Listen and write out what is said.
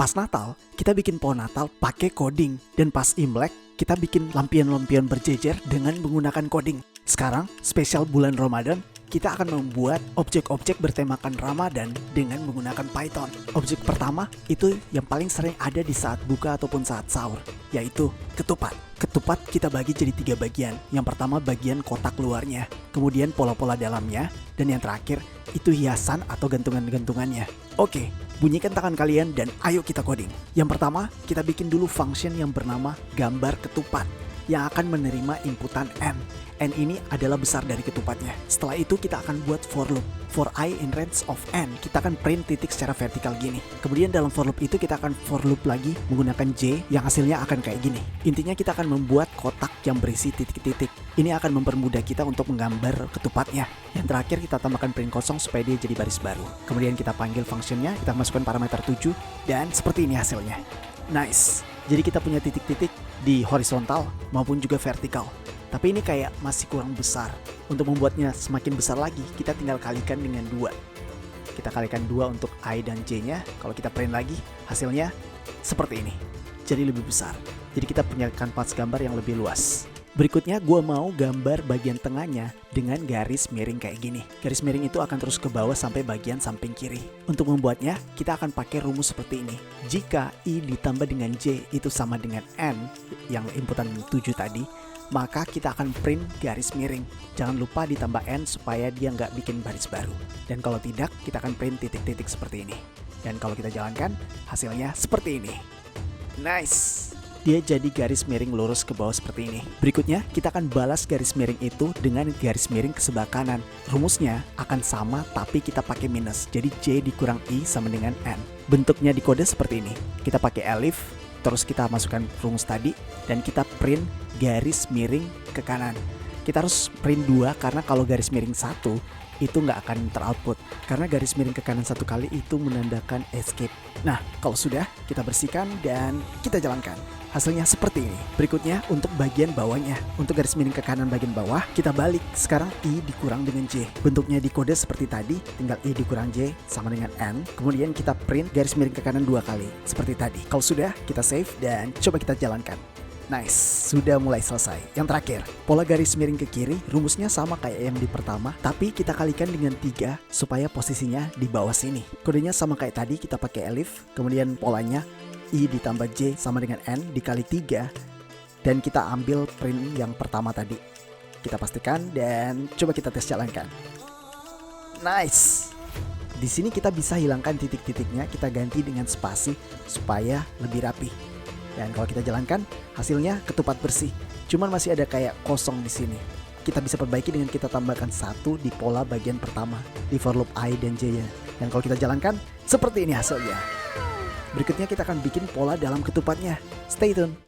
Pas Natal, kita bikin pohon Natal pakai coding. Dan pas Imlek, kita bikin lampion-lampion berjejer dengan menggunakan coding. Sekarang, spesial bulan Ramadan, kita akan membuat objek-objek bertemakan Ramadan dengan menggunakan Python. Objek pertama itu yang paling sering ada di saat buka ataupun saat sahur, yaitu ketupat. Ketupat kita bagi jadi 3 bagian. Yang pertama bagian kotak luarnya, kemudian pola-pola dalamnya, dan yang terakhir itu hiasan atau gantungan-gantungannya. Oke, bunyikan tangan kalian dan ayo kita coding. Yang pertama, kita bikin dulu function yang bernama gambar ketupat yang akan menerima inputan n. N ini adalah besar dari ketupatnya. Setelah itu kita akan buat for loop. For I in range of n, kita akan print titik secara vertikal gini. Kemudian dalam for loop itu kita akan for loop lagi menggunakan J yang hasilnya akan kayak gini. Intinya kita akan membuat kotak yang berisi titik-titik. Ini akan mempermudah kita untuk menggambar ketupatnya. Yang terakhir kita tambahkan print kosong supaya dia jadi baris baru. Kemudian kita panggil functionnya, kita masukkan parameter 7, dan seperti ini hasilnya. Nice. Jadi kita punya titik-titik di horizontal maupun juga vertikal. Tapi ini kayak masih kurang besar. Untuk membuatnya semakin besar lagi, kita tinggal kalikan dengan 2. Kita kalikan 2 untuk I dan J-nya. Kalau kita print lagi, hasilnya seperti ini. Jadi lebih besar. Jadi kita punya kanvas gambar yang lebih luas. Berikutnya gue mau gambar bagian tengahnya dengan garis miring kayak gini. Garis miring itu akan terus ke bawah sampai bagian samping kiri. Untuk membuatnya, kita akan pakai rumus seperti ini. Jika I ditambah dengan J itu sama dengan N, yang inputan 7 tadi, maka kita akan print garis miring. Jangan lupa ditambah N supaya dia nggak bikin baris baru. Dan kalau tidak, kita akan print titik-titik seperti ini. Dan kalau kita jalankan, hasilnya seperti ini. Nice! Dia jadi garis miring lurus ke bawah seperti ini. Berikutnya, kita akan balas garis miring itu dengan garis miring ke sebelah kanan. Rumusnya akan sama tapi kita pakai minus. Jadi J dikurang I sama dengan N. Bentuknya di kode seperti ini. Kita pakai elif, terus kita masukkan rumus tadi, dan kita print garis miring ke kanan. Kita harus print 2 karena kalau garis miring 1 itu nggak akan teroutput. Karena garis miring ke kanan 1 kali itu menandakan escape. Nah, kalau sudah, kita bersihkan dan kita jalankan. Hasilnya seperti ini. Berikutnya untuk bagian bawahnya. Untuk garis miring ke kanan bagian bawah, kita balik. Sekarang I dikurang dengan J. Bentuknya di kode seperti tadi, tinggal I dikurang J sama dengan N. Kemudian kita print garis miring ke kanan 2 kali, seperti tadi. Kalau sudah, kita save dan coba kita jalankan. Nice, sudah mulai selesai. Yang terakhir, pola garis miring ke kiri, rumusnya sama kayak yang di pertama, tapi kita kalikan dengan 3 supaya posisinya di bawah sini. Kodenya sama kayak tadi, kita pakai elif, kemudian polanya I ditambah J sama dengan N dikali 3, dan kita ambil print yang pertama tadi. Kita pastikan dan coba kita tes jalankan. Nice! Di sini kita bisa hilangkan titik-titiknya, kita ganti dengan spasi supaya lebih rapi. Dan kalau kita jalankan, hasilnya ketupat bersih. Cuman masih ada kayak kosong di sini. Kita bisa perbaiki dengan kita tambahkan 1 di pola bagian pertama, di for loop I dan J-nya. Dan kalau kita jalankan, seperti ini hasilnya. Berikutnya kita akan bikin pola dalam ketupatnya. Stay tune.